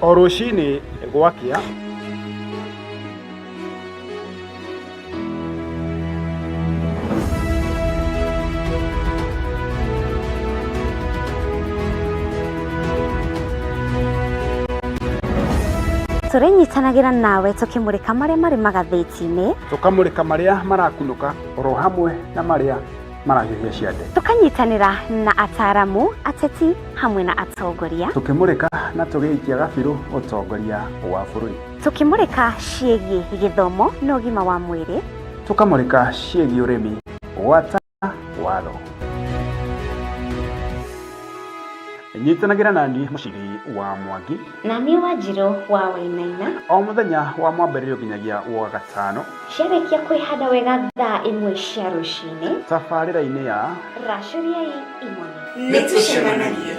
O rũcinĩ gwakĩa turenyitanagĩra nawe tukimurika maria mari magathĩti-inĩ, tukamurika maria marakunũka oro hamwe na maria marahiũhia ciande, tukanyitanĩra na ataramu, ateti hamwe na atongoria, tukimurika na tugĩikia gabiru ũtongoria wa bũrũri, tukimurika ciĩgiĩ gĩthomo na ũgima wa mwĩrĩ, tukamurika ciĩgiĩ ũrĩmi gwata watho. Nyitanagĩra nani Mũciri wa Mwangi na niĩ Wanjirũ wa Wainaina o mũthenya wa mwambĩrĩrio nginyagia wa gatano, ciarĩkia kwĩhanda wega thaa 1 cia rũcinĩ, tabarĩra-inĩ ya Racũriai Imoni. Nĩtũcemanagia.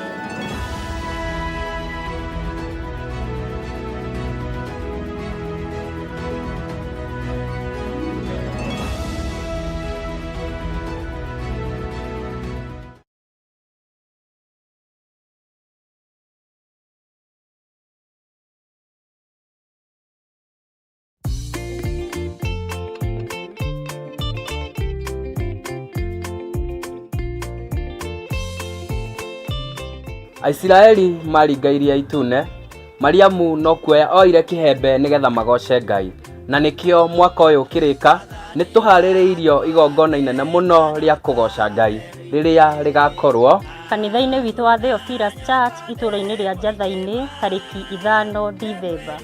Aisiraeli maringairie itune, Mariamu no kuoya oire kĩhembe nĩgetha magoce Ngai, na nĩkĩo mwaka ũyũ ũkĩrĩka nĩtũharĩrĩirio igongona inene mũno rĩa kũgoca Ngai rĩrĩa rĩgakorwo kanitha-inĩ witũ wa Theophilus Church itũũra-inĩ rĩa Njatha-inĩ tarĩki 5 Dithemba,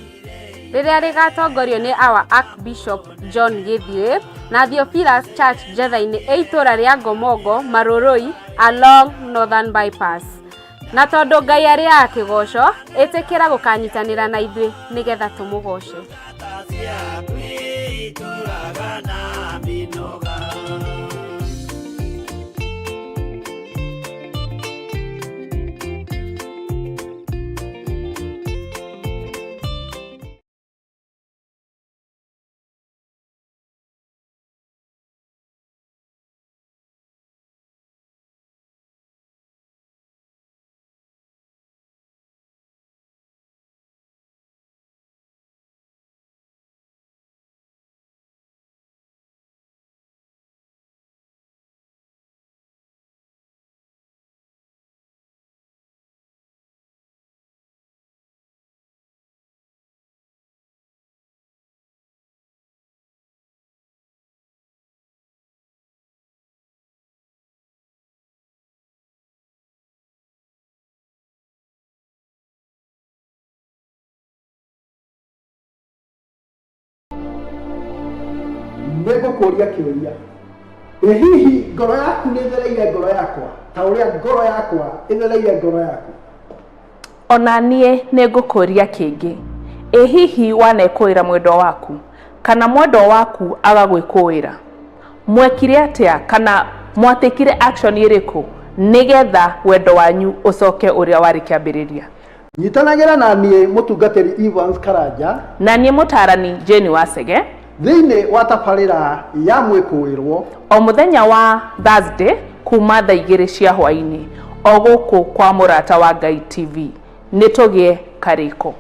rĩrĩa rĩgatongorio nĩ our Archbishop John Githui na Theophilus Church Njatha-inĩ itũũra rĩa Ngomongo Marũrũi along Northern Bypass. Na tondũ Ngai arĩ akĩgoco, ĩtĩkĩra gũkanyitanĩra na ithuĩ nĩgetha tũmũgoce. Nĩngũkũria kĩũria, hihi ngoro yaku nĩthereire ngoro yakwa ta ũrĩa ngoro yakwa ĩthereire ngoro yaku? Ona niĩ nĩngũkũria kĩngĩ, hihi wanekũĩra mwendwa waku kana mwendwa waku agagwĩkũĩra, mwekire atĩa kana mwatĩkire action ĩrĩkũ nĩgetha wendo wanyu ũcoke ũrĩa warĩ kĩambĩrĩria? Nyitanagĩra na niĩ mũtungatĩri Evans Karanja na niĩ mũtarani Jane Wasege thĩinĩ wa tabarĩra ya mwĩkũĩrwo o mũthenya wa Thursday kuma thaa 2 cia hwaĩ-inĩ o gũkũ kwa Mũrata wa Ngai TV. Nĩtũgĩe karĩko.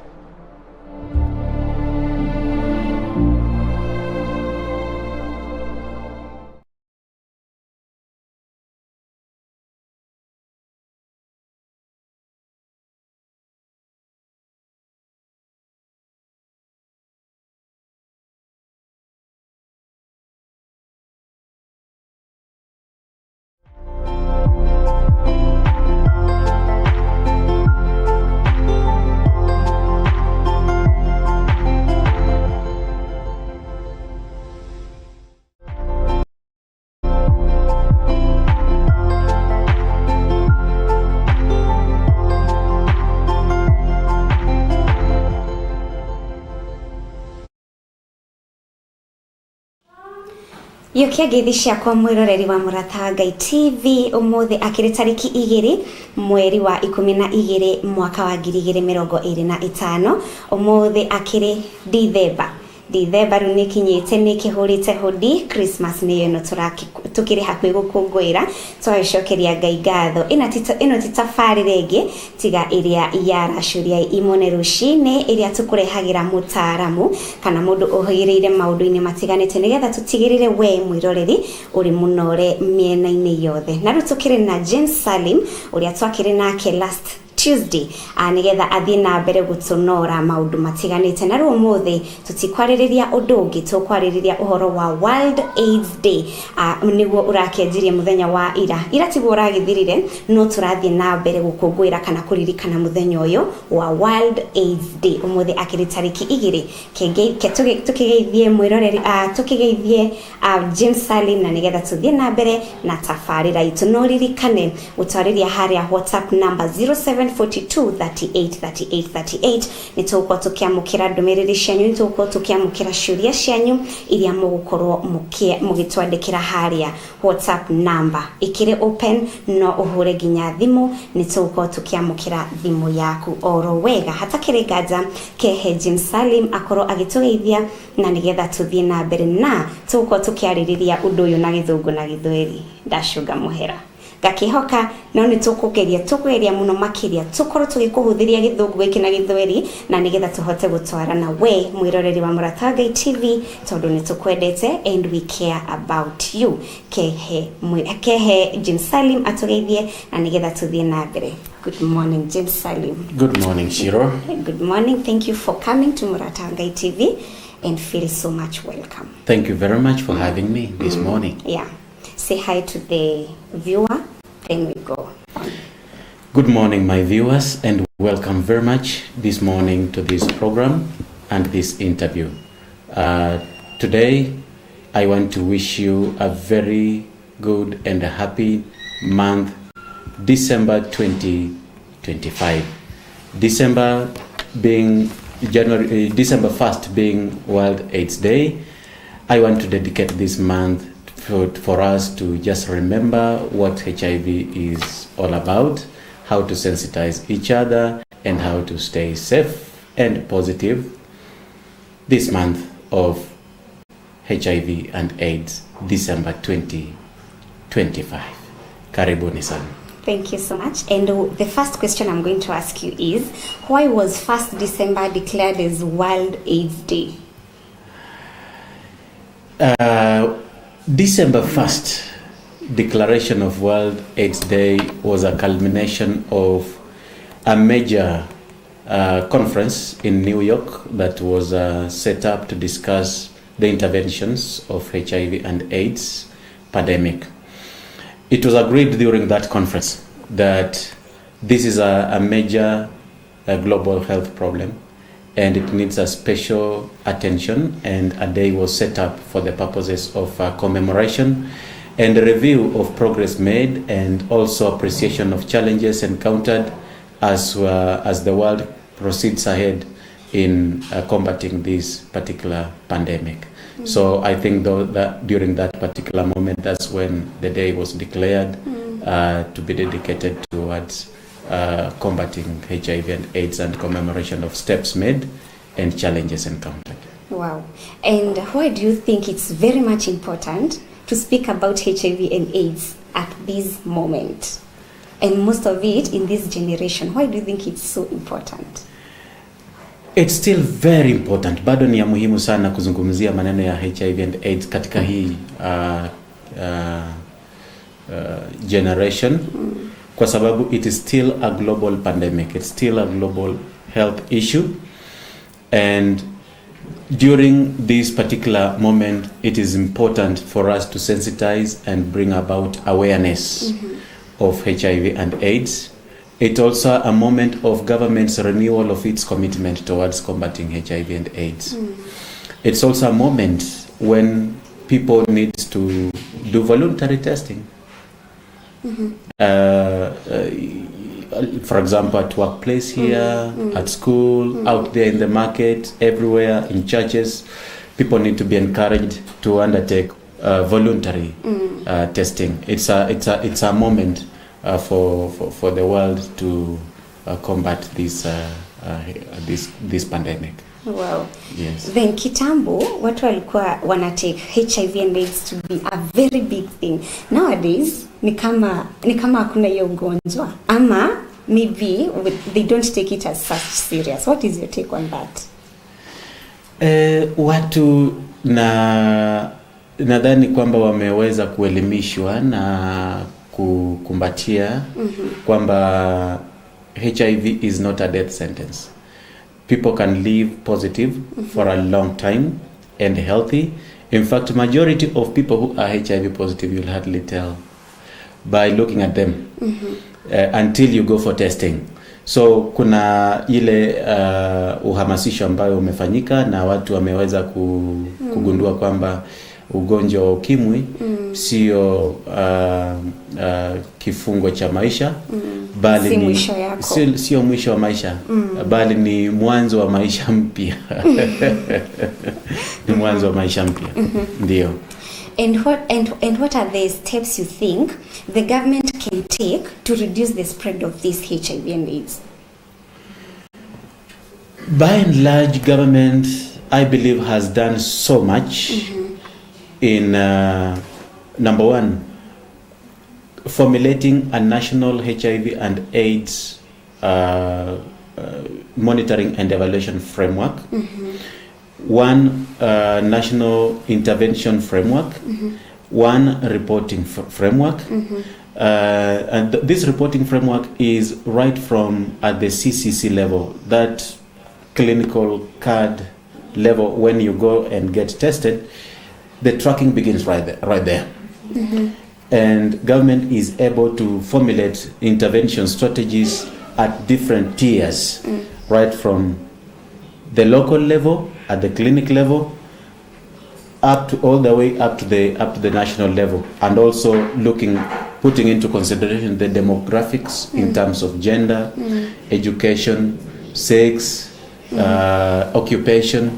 Yokia ngeithi ciakwa mwiroreri wa Mũrata wa Ngai TV umuthi akiri tariki 2 mweri wa 12 mwaka wa 2025 umuthi akiri Dithemba Dithemba rĩu nĩ kinyĩte nĩ kĩhũrĩte hodi. Christmas nĩ ĩno tukĩrĩ hakuhĩ gũkũngũĩra. Twacokeria Ngai ngatho. Ĩno ti tabarĩra ĩngĩ tiga ĩrĩa yaracũria imone rũcinĩ, ĩrĩa tũkũrehagĩra mũtaaramu kana mũndũ ũhĩgĩrĩire maũndũ-inĩ matiganĩte nĩgetha tũtigĩrĩre we mwĩroreri ũrĩ mũnore mĩena-inĩ yothe. Na rĩu tũkĩrĩ na James Salim ũrĩa twakĩrĩ nake last Tuesday nĩgetha athiĩ na mbere gũtũnora maũndũ matiganĩte. Na rĩu ũmũthĩ tũtikwarĩrĩria ũndũ ũngĩ, tũkwarĩrĩria ũhoro wa World AIDS Day nĩguo ũrakĩanjirie mũthenya wa ira tiguo ũragĩthirire, no tũrathiĩ na mbere gũkũngũĩra kana kũririkana mũthenya ũyũ wa World AIDS Day. Ũmũthĩ akĩrĩ tarĩki 2 tũkĩgeithie mwĩroreri tũkĩgeithie James Salim na nĩgetha tũthiĩ na mbere na tabarĩra itũ. No ririkane gũtwarĩria harĩa WhatsApp number 0742383838 nĩtũgũkorwo tũkĩamũkĩra ndũmĩrĩri cianyu, nĩtũgũkorwo tũkĩamũkĩra ciũria cianyu iria mũgũkorwo mũgĩtwandĩkĩra harĩa WhatsApp number ikĩrĩ open, no ũhũre nginya thimũ, nĩtũgũkorwo tũkĩamũkĩra thimũ yaku oro wega hatakĩrĩ nganja. Kehe James Salim akorwo agĩtũgeithia na nĩgetha tũthiĩ na mbere, na tũgũkorwo tũkĩarĩrĩria ũndũ ũyũ na gĩthũngũ na gĩthweri. Ndacũnga mũhera gakihoka no nĩ tũkũgeria mũno makĩria tũkorwo tũgĩkũhũthĩria gĩthũngũ gĩkĩ na gĩthweri na nĩgetha tũhote gũtwarana we mwĩroreri wa Mũrata wa Ngai TV tondũ nĩ tũkwendete and we care about you. Kehe James Salim atũgeithie na nĩgetha tũthiĩ na mbere. Good morning, James Salim. Good morning, Shiro. Good morning. Thank you for coming to Mũrata wa Ngai TV and feel so much welcome. Thank you very much for having me this morning. Yeah. Say hi to the viewer, then we go. Good morning, my viewers, and welcome very much this morning to this program and this interview. Today, I want to wish you a very good and a happy month, December 2025. December 1st being World AIDS Day. I want to dedicate this month for us to just remember what HIV is all about, how to sensitize each other, and how to stay safe and positive this month of HIV and AIDS, December 2025. Karibuni sana. Thank you so much. And the first question I'm going to ask you is, why was 1st December declared as World AIDS Day? December 1st declaration of World AIDS Day was a culmination of a major conference in New York that was set up to discuss the interventions of HIV and AIDS pandemic. It was agreed during that conference that this is a major global health problem and it needs a special attention, and a day was set up for the purposes of commemoration and review of progress made and also appreciation of challenges encountered as the world proceeds ahead in combating this particular pandemic. Mm-hmm. So I think that during that particular moment, that's when the day was declared to be dedicated towards combating HIV and AIDS and commemoration of steps made and challenges encountered. Wow. And why do you think it's very much important to speak about HIV and AIDS at this moment? And most of it in this generation. Why do you think it's so important? It's still very important. Bado ni ya muhimu sana kuzungumzia maneno ya HIV and AIDS katika hii generation. Kwa sababu it is still a global pandemic. It's still a global health issue. And during this particular moment, it is important for us to sensitize and bring about awareness of HIV and AIDS. It's also a moment of government's renewal of its commitment towards combating HIV and AIDS. It's also a moment when people need to do voluntary testing. For example, at workplace here, at school, out there in the market, everywhere, in churches, people need to be encouraged to undertake voluntary testing. It's a moment for the world to combat this pandemic. Wow. Yes. Then kitambo watu walikuwa wana take HIV and AIDS to be a very big thing. Nowadays ni kama hakuna hiyo ugonjwa ama maybe they don't take it as such serious. What is your take on that? Watu nadhani kwamba wameweza kuelimishwa na kukumbatia kwamba HIV is not a death sentence. People can live positive for a long time and healthy. In fact, majority of people who are HIV positive, you'll hardly tell by looking at them until you go for testing. So kuna ile uhamasisho ambayo umefanyika na watu wameweza kugundua kwamba ugonjwa wa ukimwi sio kifungo cha maisha bali sio mwisho wa maisha bali ni mwanzo wa maisha mpya. Ni mwanzo wa maisha mpya. Ndio. And what are the steps you think the government can take to reduce the spread of this HIV and AIDS? By and large, government, I believe, has done so much in number one, formulating a national HIV and AIDS monitoring and evaluation framework. One national intervention framework, one reporting framework, and this reporting framework is right from at the CCC level, that clinical card level. When you go and get tested, the tracking begins right there. And government is able to formulate intervention strategies at different tiers, right from the local level, at the clinic level, all the way up to the national level, and also putting into consideration the demographics in terms of gender, education, sex, occupation,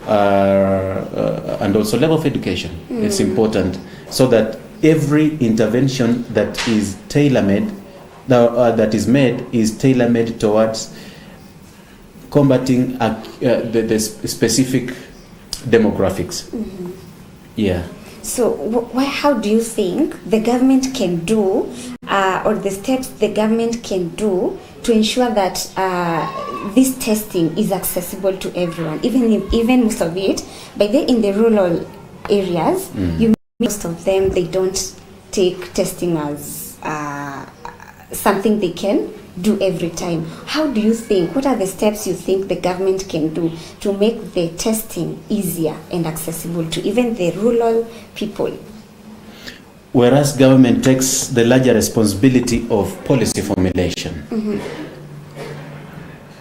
and also level of education. It's important so that every intervention that is tailor-made, that is made, is tailor-made towards combating the specific demographics. Yeah. So how do you think the government can do, or the steps the government can do to ensure that this testing is accessible to everyone, even most of it, in the rural areas, most of them, they don't take testing as something they can do every time. How do you think, what are the steps you think the government can do to make the testing easier and accessible to even the rural people? Whereas government takes the larger responsibility of policy formulation.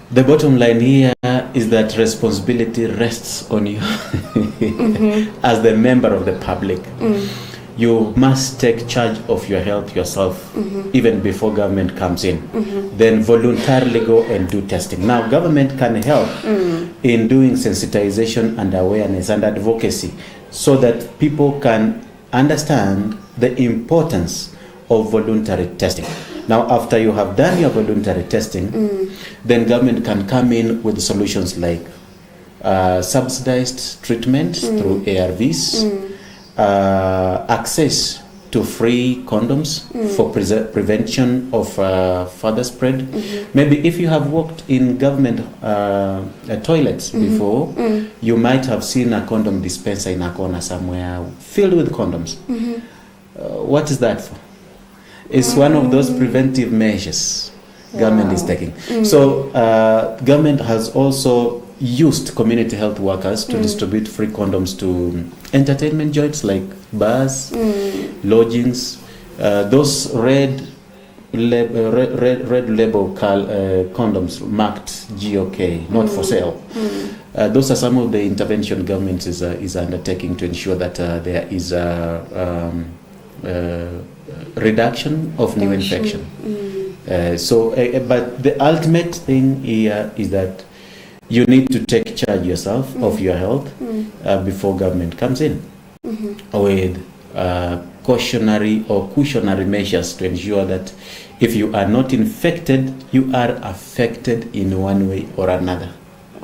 The bottom line here is that responsibility rests on you as the member of the public. You must take charge of your health yourself, even before government comes in. Then voluntarily go and do testing. Now, government can help in doing sensitization and awareness and advocacy so that people can understand the importance of voluntary testing. Now, after you have done your voluntary testing, then government can come in with solutions like subsidized treatment through ARVs, access to free condoms for prevention of further spread. Maybe if you have worked in government toilets before, you might have seen a condom dispenser in a corner somewhere filled with condoms. What is that for? It's one of those preventive measures government is taking. So government has also used community health workers to distribute free condoms to entertainment joints like bars, lodgings, those red label condoms marked GOK, not for sale. Those are some of the intervention government is undertaking to ensure that there is a reduction of new infection. But the ultimate thing here is that you need to take charge yourself of your health before government comes in with cautionary measures to ensure that if you are not infected, you are affected in one way or another.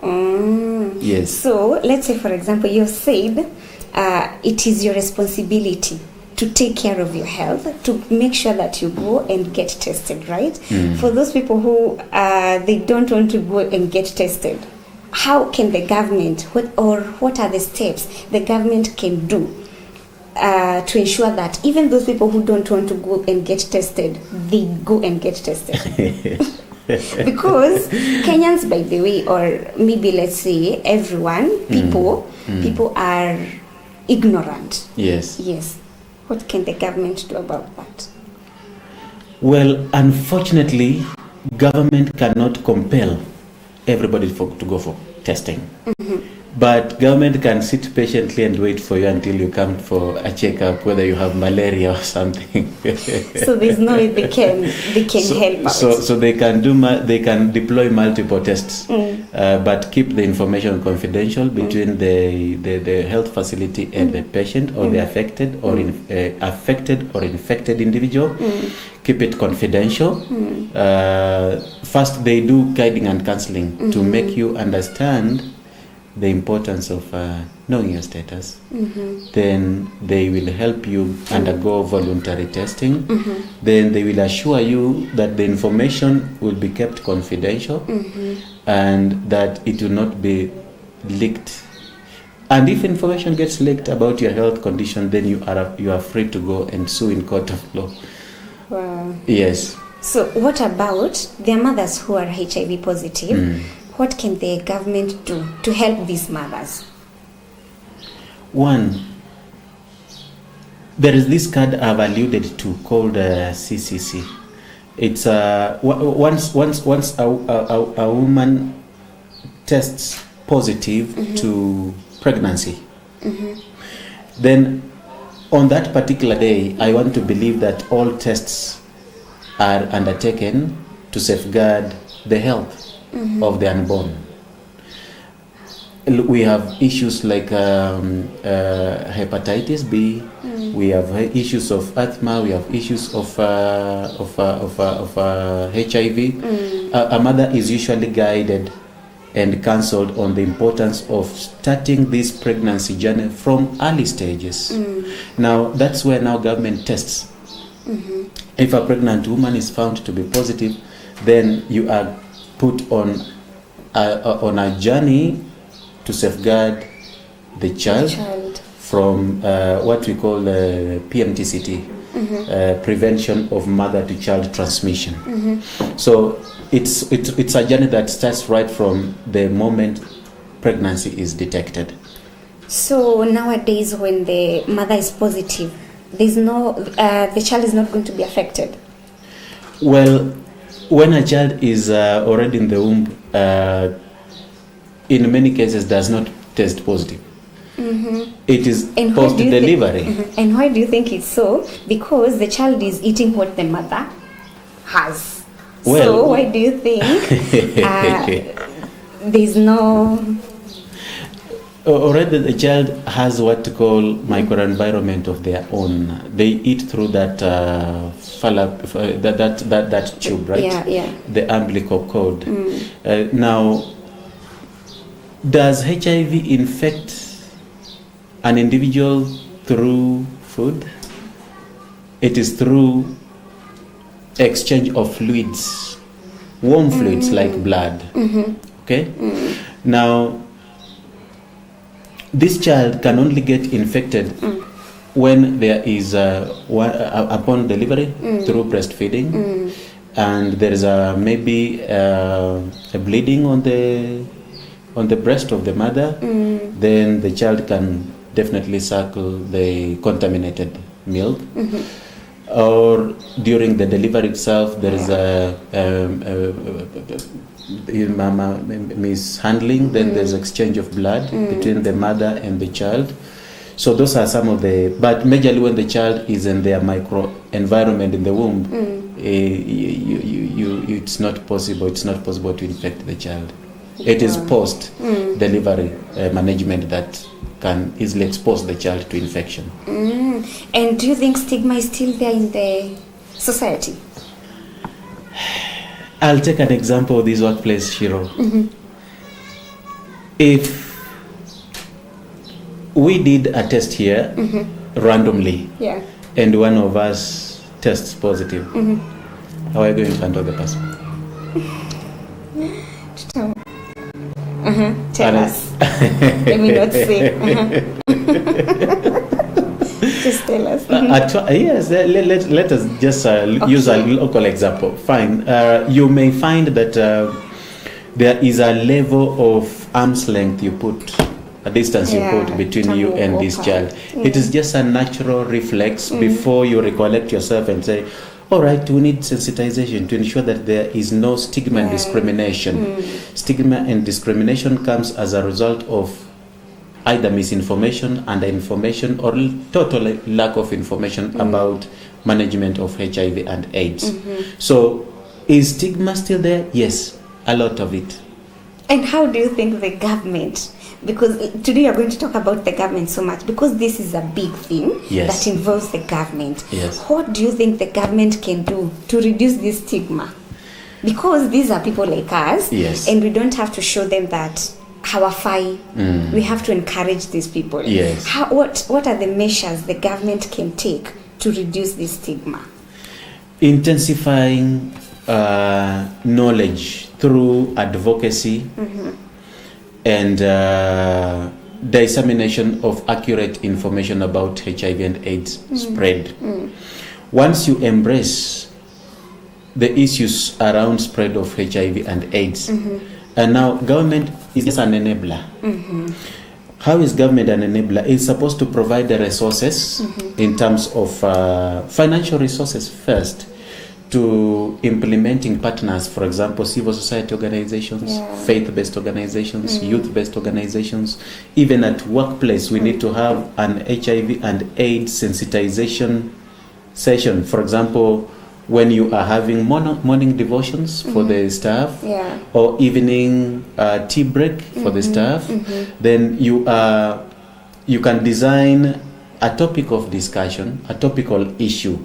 Yes. So let's say, for example, you said it is your responsibility to take care of your health, to make sure that you go and get tested, right? For those people who they don't want to go and get tested, how can the government, what are the steps the government can do to ensure that even those people who don't want to go and get tested, they go and get tested? Because Kenyans, by the way, or maybe let's say everyone, people are ignorant. Yes. Yes. What can the government do about that? Well, unfortunately, government cannot compel everybody to go for testing. But government can sit patiently and wait for you until you come for a checkup, whether you have malaria or something. So there's no way they can help out. So they can deploy multiple tests, but keep the information confidential between the health facility and the patient or the affected or infected individual. Keep it confidential. First, they do guiding and counseling to make you understand the importance of knowing your status. Then they will help you undergo voluntary testing. Then they will assure you that the information will be kept confidential and that it will not be leaked. And if information gets leaked about your health condition, then you are free to go and sue in court of law. Wow. Yes. So what about their mothers who are HIV positive? What can the government do to help these mothers? One, there is this card I've alluded to called CCC. It's once a woman tests positive to pregnancy, then on that particular day, I want to believe that all tests are undertaken to safeguard the health of the unborn. We have issues like hepatitis B. We have issues of asthma. We have issues of HIV. A mother is usually guided and counseled on the importance of starting this pregnancy journey from early stages. Now that's where now government tests. If a pregnant woman is found to be positive, then you are put on a journey to safeguard the child from what we call PMTCT, prevention of mother to child transmission. So it's a journey that starts right from the moment pregnancy is detected. So nowadays, when the mother is positive, there's no the child is not going to be affected. Well, when a child is already in the womb, in many cases does not test positive. It is post-delivery. And why do you think it's so? Because the child is eating what the mother has. Well, so why do you think there's no... Already the child has what to call microenvironment of their own. They eat through that that tube, right? Yeah. The umbilical cord. Now, does HIV infect an individual through food? It is through exchange of fluids, warm fluids like blood. Okay? Now, this child can only get infected when there is upon delivery through breastfeeding, and there is maybe a bleeding on the breast of the mother. Then the child can definitely suckle the contaminated milk. Or during the delivery itself, there is mama mishandling, then there's exchange of blood between the mother and the child. So those are some of but majorly when the child is in their micro environment in the womb, it's not possible to infect the child. It is post delivery management that can easily expose the child to infection. And do you think stigma is still there in the society? I'll take an example of this workplace, Shiro. if we did a test here randomly, Yeah. and one of us tests positive, how are you going to handle the person? Tell us. Let me not say. Just tell us. Yes, let us just use a local example. Fine. You may find that there is a level of arm's length you put, a distance you put between you and this child. It is just a natural reflex before you recollect yourself and say, all right, we need sensitization to ensure that there is no stigma and discrimination. Stigma and discrimination comes as a result of either misinformation, underinformation, or total lack of information about management of HIV and AIDS. So, is stigma still there? Yes, a lot of it. And how do you think the government, because today you're going to talk about the government so much, because this is a big thing that involves the government. Yes. What do you think the government can do to reduce this stigma? Because these are people like us, and we don't have to show them that hawafai. We have to encourage these people. Yes. What are the measures the government can take to reduce this stigma? Intensifying knowledge through advocacy and dissemination of accurate information about HIV and AIDS spread. Once you embrace the issues around spread of HIV and AIDS, and now government is just an enabler. How is government an enabler? It's supposed to provide the resources in terms of financial resources first, to implementing partners, for example, civil society organizations, faith-based organizations, youth-based organizations. Even at workplace, we need to have an HIV and AIDS sensitization session. For example, when you are having morning devotions for the staff, or evening tea break for the staff, then you can design a topic of discussion, a topical issue,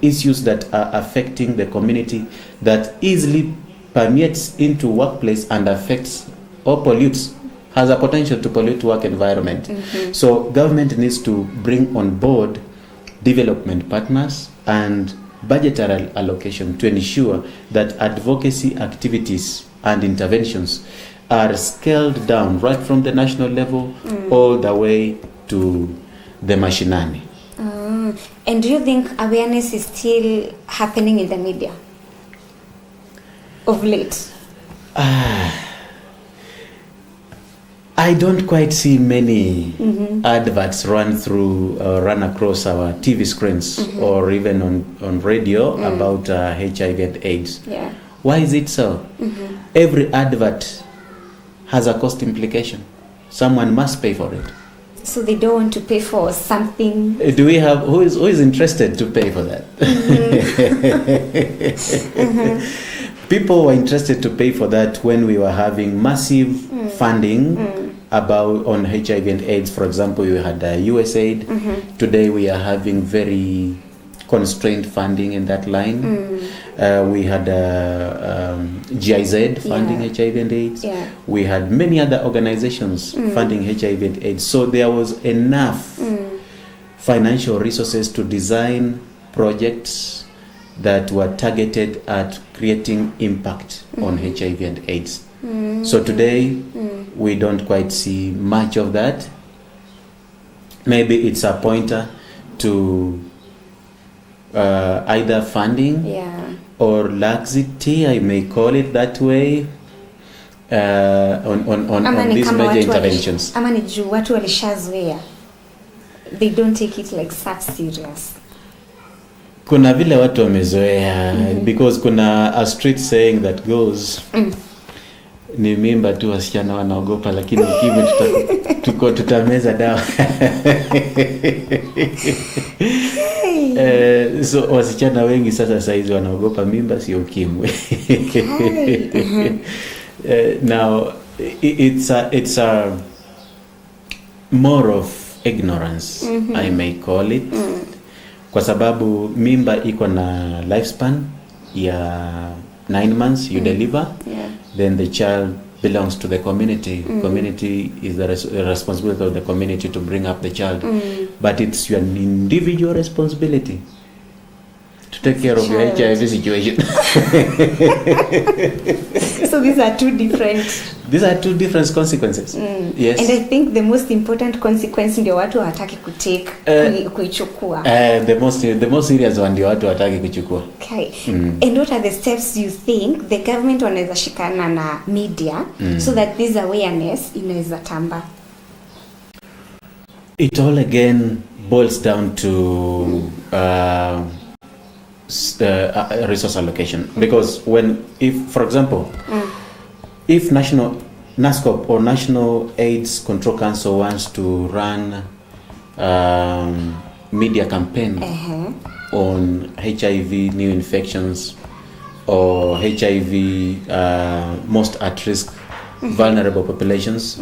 issues that are affecting the community that easily permeates into workplace and affects or pollutes, has a potential to pollute work environment. So government needs to bring on board development partners and budgetary allocation to ensure that advocacy activities and interventions are scaled down right from the national level all the way to the mashinani. And do you think awareness is still happening in the media of late? I don't quite see many adverts run across our TV screens or even on radio about HIV and AIDS. Why is it so? Every advert has a cost implication. Someone must pay for it. So they don't want to pay for something. Do we have who is interested to pay for that? People were interested to pay for that when we were having massive funding on HIV and AIDS. For example, we had USAID. Today we are having very constrained funding in that line. We had GIZ funding HIV and AIDS. We had many other organizations funding HIV and AIDS. So there was enough financial resources to design projects that were targeted at creating impact on HIV and AIDS. So today we don't quite see much of that. Maybe it's a pointer to either funding or laxity, I may call it that way, on these major interventions. They don't take it like such serious. Kuna vile watu wamezoea, because kuna a street saying that goes, ni mimba tu wasichana wanaogopa, lakini ukimwi tutameza dawa. So wasichana wengi sasa saizi wanaogopa mimba, sio ukimwi. Now it's a more of ignorance, I may call it, kwa sababu mimba iko na lifespan ya 9 months, you deliver, then the child belongs to the community. Community is the responsibility of the community to bring up the child. But it's your individual responsibility to take care of your HIV situation. So these are two different. These are two different consequences. Yes. And I think the most important consequence ndio watu hataki kutake kuichukua. The most serious one ndio watu hataki kuchukua. Okay. And what are the steps you think the government wanaweza shikana na media so that this awareness inaweza tamba? It all again boils down to resource allocation, because if for example if National NASCOP or National AIDS Control Council wants to run media campaign on HIV new infections or HIV most at risk vulnerable populations,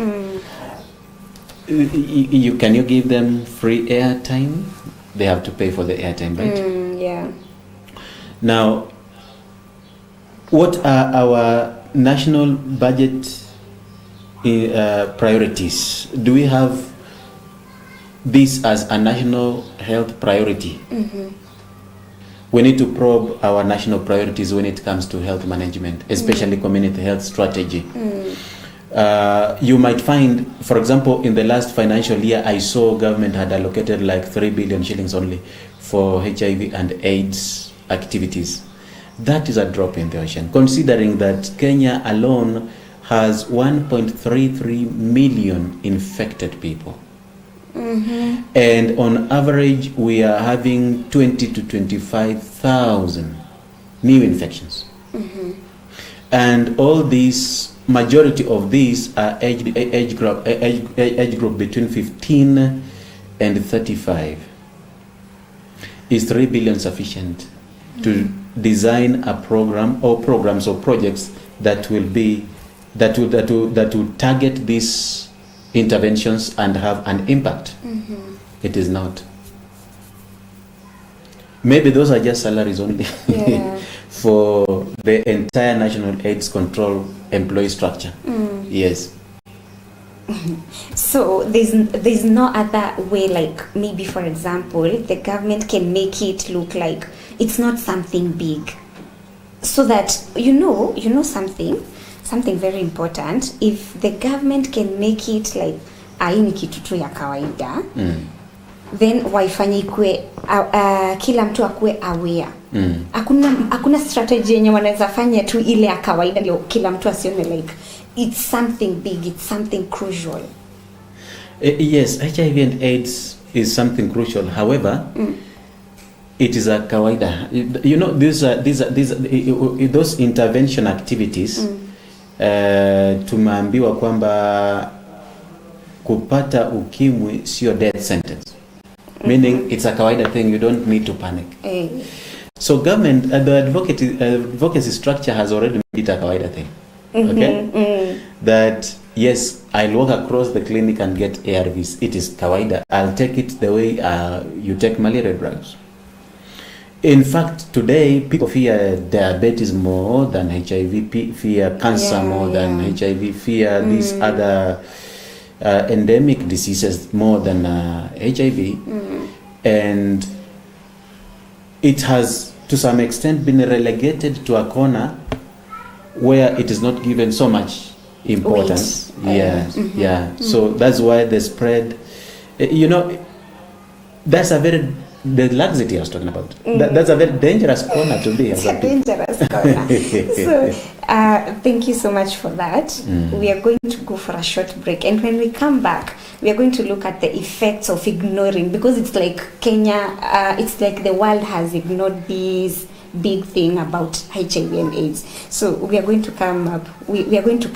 can you give them free airtime? They have to pay for the airtime, right? Yeah. Now, what are our national budget priorities? Do we have this as a national health priority? We need to probe our national priorities when it comes to health management, especially community health strategy. You might find, for example, in the last financial year, I saw government had allocated like 3 billion shillings only for HIV and AIDS activities. That is a drop in the ocean, considering that Kenya alone has 1.33 million infected people. And on average, we are having 20 to 25,000 new infections. And all these, majority of these are age group between 15 and 35. Is 3 billion sufficient to design a program or programs or projects that will target these interventions and have an impact? It is not. Maybe those are just salaries only for the entire National AIDS Control employee structure. Yes. So there's no other way, like maybe for example the government can make it look like it's not something big, so that you know something very important. If the government can make it like ni kitu tu ya kawaida, then waifanye ikue kila mtu akue aware. Hakuna strategy yenye wanaweza fanya tu ile ya kawaida ndio kila mtu asione like it's something big, it's something crucial. Yes, HIV and AIDS is something crucial. However, it is a kawaida. You know, these those intervention activities. Tumeambiwa kwamba kupata ukimwi sio death sentence. Meaning it's a kawaida thing, you don't need to panic. So government, the advocacy structure has already made it a kawaida thing. Okay? That yes, I'll walk across the clinic and get ARVs. It is kawaida. I'll take it the way you take malaria drugs. In fact, today people fear diabetes more than HIV, fear cancer more than HIV, fear these other endemic diseases more than HIV. And it has to some extent been relegated to a corner where it is not given so much importance. So that's why the spread, that's a very, the laxity I was talking about. That's a very dangerous corner to be. It's a dangerous corner. So thank you so much for that. We are going to go for a short break, and when we come back, we are going to look at the effects of ignoring, because it's like Kenya, it's like the world has ignored this big thing about HIV and AIDS. So we are going to come up. We are going to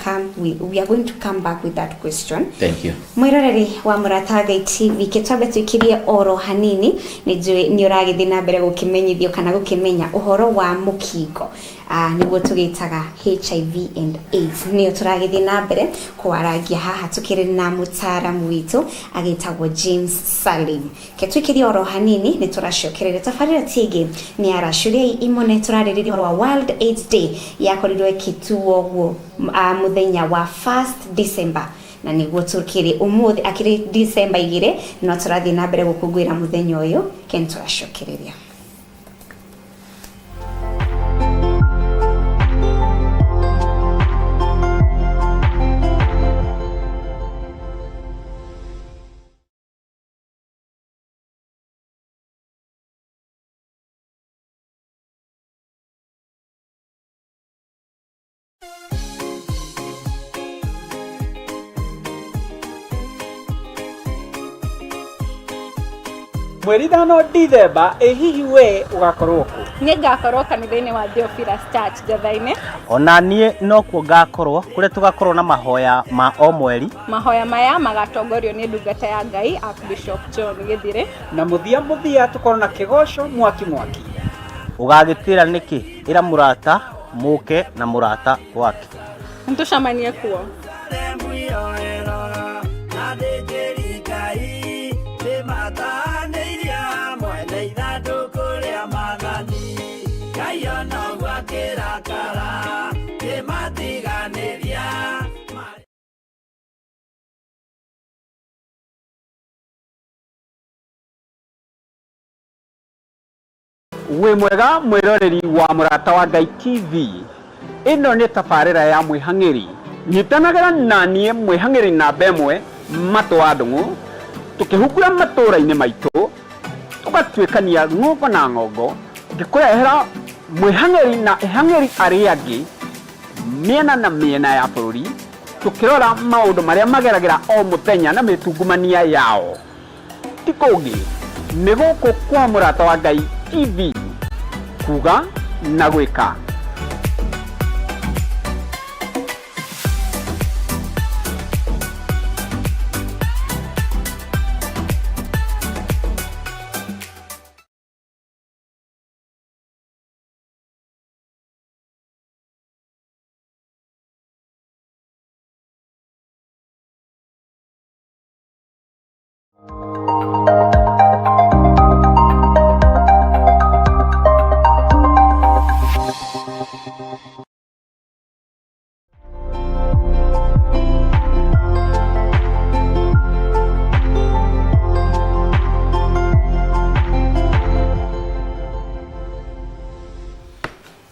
come back with that question. Thank you. Mwiroreri wa Murataga TV kitabe tukirie oro hanini ni uragithii na mbere gukimenyithio kana gukimenya uhoro wa mukingo. niguo tugitaga HIV and AIDS ni turagithii na mbere kwaragia haha tukiri na mutaaramu witu agitagwo James Salim ketwikiria oro hanini ni turashokerera tafarira tigi ni arashuria imone turaririria wa World AIDS Day yakorirwe kituo guo muthenya wa 1st December na niguo tukiri umuthi akiri December 2 no turathi na mbere gukugwira muthenya uyu ken turashokereria mweri thano December hihi we ugakorwo ku ni ngakorwo kanitha-ini wa Theophilus Church Jathaine ona nie no kuo ngakorwo kure tugakorwo na mahoya ma o mweri mahoya maya magatongorio ni ndungata ya Ngai Archbishop John Githire na muthia tukorwo na kigosho mwaki ugagitira niki ira murata muke na murata wake ntucamanie kuo we mwega mwiroreri wa murata wa Ngai TV ino ni tabarira ya mwihangiri nyitanagera nanie mwihangiri na bemwe mato adungu tukihukura matura-ini maitu tugatwikania ng'ongo na ng'ongo ngikurehera mwihangiri na ihangiri aria angi miena na miena ya bururi tukirora maundu maria mageragira o muthenya na mitungumania yao tikungi ni guku kwa murata wa Ngai TV kuga na gwika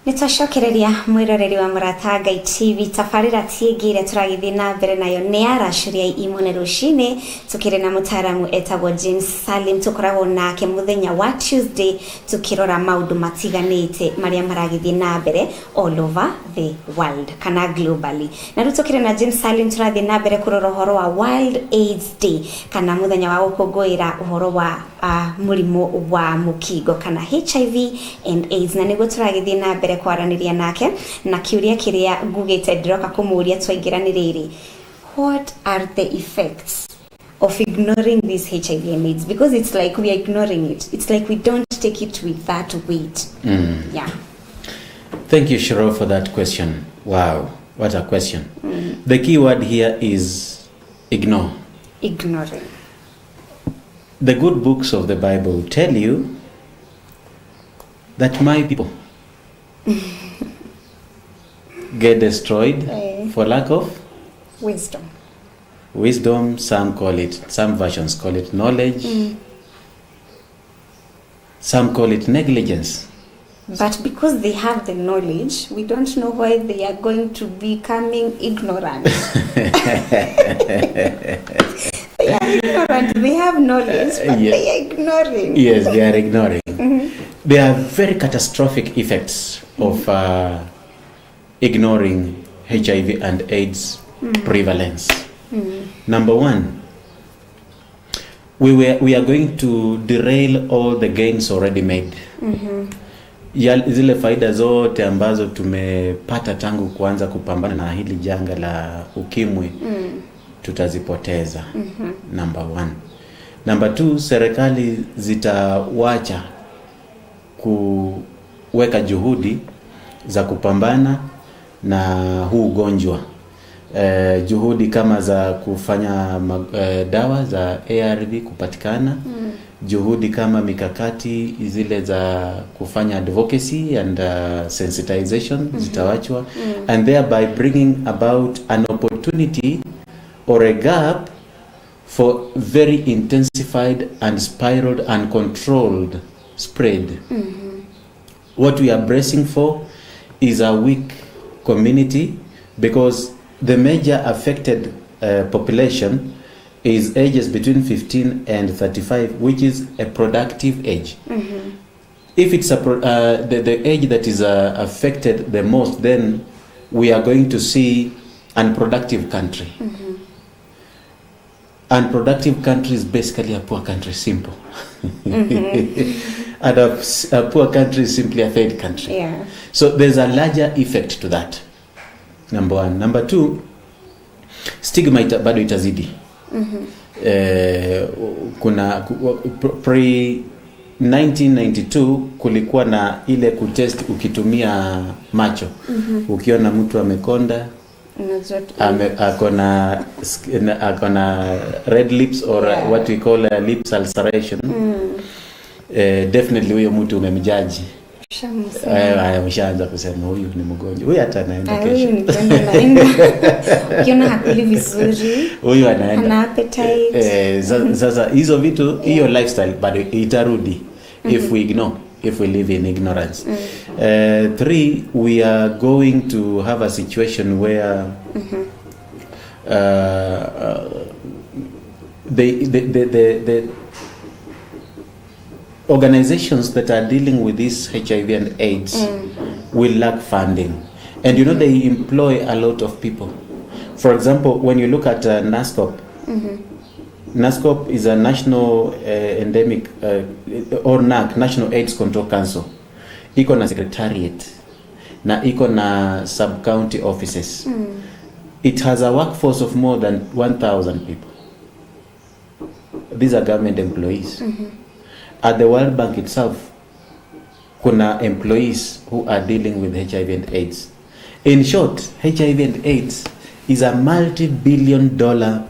Nitwashokereria mwiroreri wa murata Ngai TV tafarira tiegire turagithi na mbere nayo ni arashuria imone rushine tukire na mutaaramu etagwo James Salim tukoragwo nake muthenya wa Tuesday tukirora maundu matiganite maria maragithi na mbere all over the world kana globally na rutukire na James Salim turathi na mbere kurora uhoro wa World AIDS Day kana muthenya wa gukungwira uhoro wa murimo wa mukingo kana HIV and AIDS na niguo turagithi na mbere kwaraniria nake na kiuria kiria ngugite ndiroka kumuria twaingiraniriri what are the effects of ignoring this HIV and AIDS because it's like we are ignoring it, it's like we don't take it with that weight. Yeah, thank you Shiro for that question. Wow, what a question. The key word here is ignoring. The good books of the Bible tell you that my people get destroyed for lack of wisdom. Some versions call it knowledge, some call it negligence. But because they have the knowledge, we don't know why they are going to be becoming ignorant. They are ignorant, they have knowledge, but they are ignoring. Yes, they are ignoring. There are very catastrophic effects of ignoring HIV and AIDS prevalence. Number one, we are going to derail all the gains already made. Zile faida zote ambazo tumepata tangu kuanza kupambana na hili janga la ukimwi tutazipoteza. Number one. Number two, serikali zitawacha kuweka juhudi za kupambana na huu ugonjwa. Juhudi kama za kufanya dawa za ARV kupatikana, juhudi kama mikakati zile za kufanya advocacy and sensitization zitawachwa, and thereby bringing about an opportunity or a gap for very intensified and spiraled and controlled spread. What we are bracing for is a weak community, because the major affected population is ages between 15 and 35, which is a productive age. If it's the age that is affected the most, then we are going to see unproductive country. Unproductive country is basically a poor country, simple. And a poor country is simply a failed country. Yeah. So there's a larger effect to that. Number one. Number two, stigma bado itazidi. Kuna pre 1992 kulikuwa na ile kutest ukitumia macho. Ukiona mtu amekonda, akona red lips or what we call a lips ulceration, definitely huyo mtu umemjaji. Ameshaanza kusema huyu ni mgonjwa, huyu hata anaenda kesho, ukiona hakuli vizuri, huyu anaenda, ana appetite. Sasa hizo vitu, hiyo lifestyle bado itarudi if we ignore, if we live in ignorance. 3, we are going to have a situation where the organizations that are dealing with this HIV and AIDS will lack funding, and you know they employ a lot of people. For example, when you look at NASCOP, NASCOP is a national endemic or NAC, National AIDS Control Council. Iko na secretariat na iko na sub-county offices. It has a workforce of more than 1,000 people. These are government employees. At the World Bank itself, kuna employees who are dealing with HIV and AIDS. In short, HIV and AIDS is a multi-billion-dollar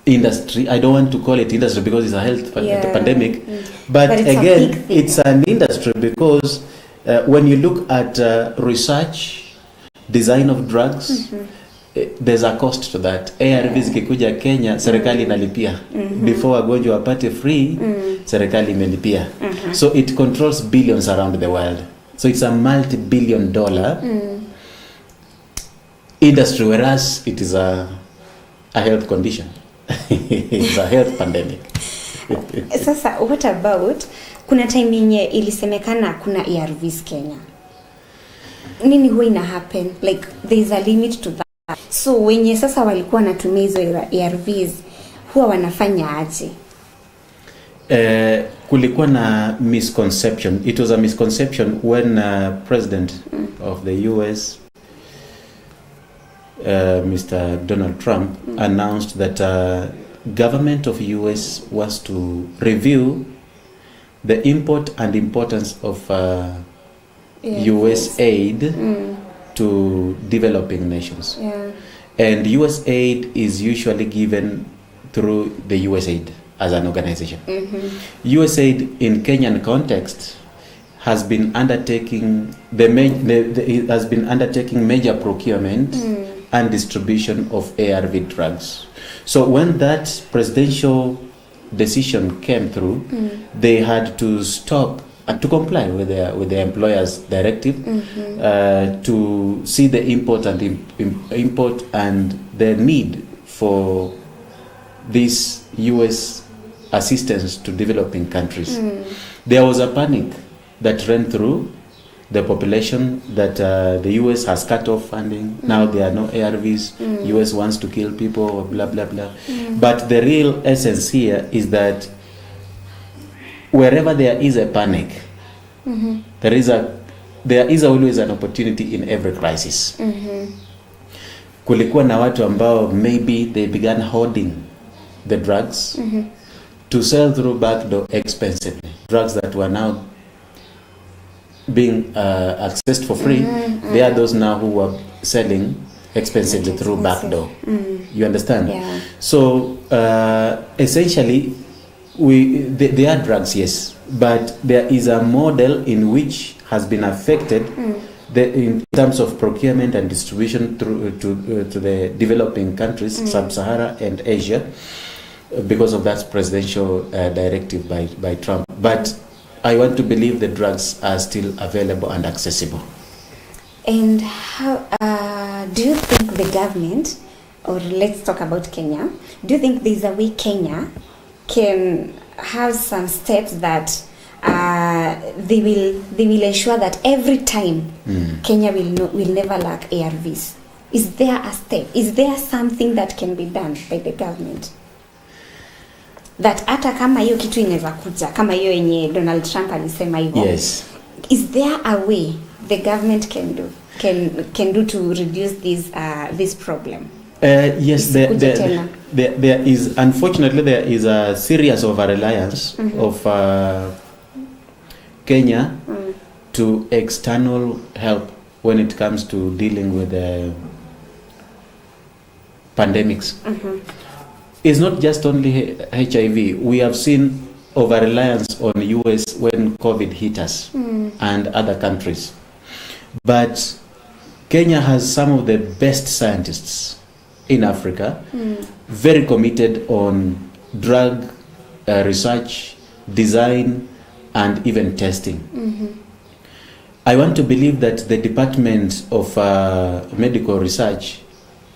industry. I don't want to call it industry because it's a health pandemic, but again, it's an industry because when you look at research, design of drugs, there's a cost to that. ARVs kikuja Kenya, serikali inalipia. Before wagonjwa wapate free, serikali imelipia. So it controls billions around the world. So it's a multi-billion-dollar industry, whereas it is a health condition. It's a health pandemic. Sasa, what about, kuna time yenye ilisemekana kuna ARVs Kenya. Nini huwa ina happen? Like, there is a limit to that. So, wenye sasa walikuwa wanatumia hizo ARVs, huwa wanafanya aje? Kulikuwa na misconception. It was a misconception when President of the US, Mr. Donald Trump, announced that government of US was to review the import and importance of US aid to developing nations. And US aid is usually given through the USAID as an organization. USAID in Kenyan context has been undertaking major procurement and distribution of ARV drugs. So when that presidential decision came through, they had to stop and to comply with their employer's directive to see the import and the need for this US assistance to developing countries. There was a panic that ran through the population that the US has cut off funding. Now there are no ARVs. US wants to kill people, blah, blah, blah. But the real essence here is that wherever there is a panic, there is always an opportunity in every crisis. Kulikuwa na watu ambao maybe they began hoarding the drugs to sell through backdoor expensively. Drugs that were now being accessed for free. There are those now who are selling expensively through backdoor. You understand? Yeah. So essentially, they are drugs, yes, but there is a model in which has been affected in terms of procurement and distribution through to the developing countries, Sub-Sahara and Asia, because of that presidential directive by Trump. But I want to believe the drugs are still available and accessible. And how do you think the government, or let's talk about Kenya, do you think there's a way Kenya can have some steps that they will ensure that every time Kenya will never lack ARVs? Is there a step? Is there something that can be done by the government? That hata kama hiyo kitu inaweza kuja kama hiyo yenye Donald Trump alisema hivyo. Yes. Is there a way the government can do to reduce this problem? Yes, there is, unfortunately, there is a serious over-reliance of Kenya to external help when it comes to dealing with pandemics. It's not just only HIV. We have seen over-reliance on US when COVID hit us and other countries. But Kenya has some of the best scientists in Africa, very committed on drug research, design, and even testing. I want to believe that the Department of Medical Research,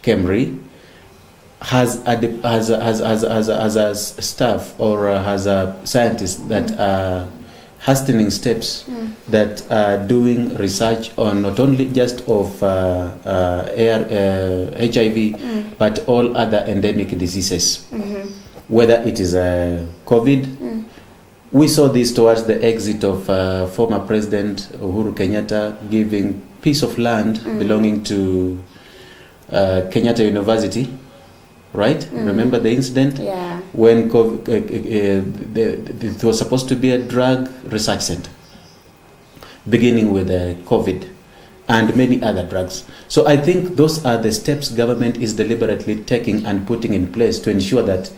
KEMRI, has a staff or has a scientist that are hastening steps that are doing research on not only just of HIV, but all other endemic diseases, whether it is COVID. We saw this towards the exit of former President Uhuru Kenyatta giving piece of land belonging to Kenyatta University. Right? Remember the incident? Yeah. When it was supposed to be a drug research center, beginning with COVID and many other drugs. So I think those are the steps government is deliberately taking and putting in place to ensure that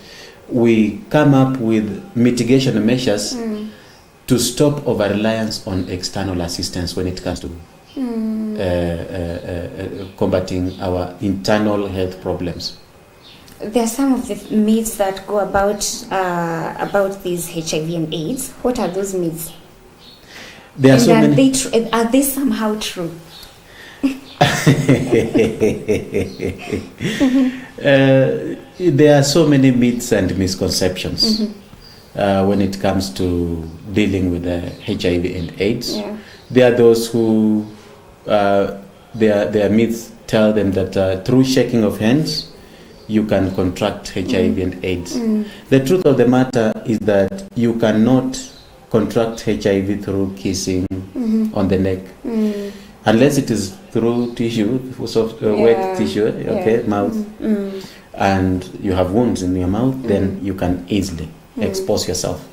we come up with mitigation measures to stop over-reliance on external assistance when it comes to combating our internal health problems. There are some of the myths that go about these HIV and AIDS. What are those myths? There are so many. Are they somehow true? There are so many myths and misconceptions when it comes to dealing with HIV and AIDS. Yeah. There are those who their myths tell them that through shaking of hands you can contract HIV and AIDS. The truth of the matter is that you cannot contract HIV through kissing on the neck, unless it is through tissue, wet tissue, mouth, and you have wounds in your mouth, then you can easily expose yourself.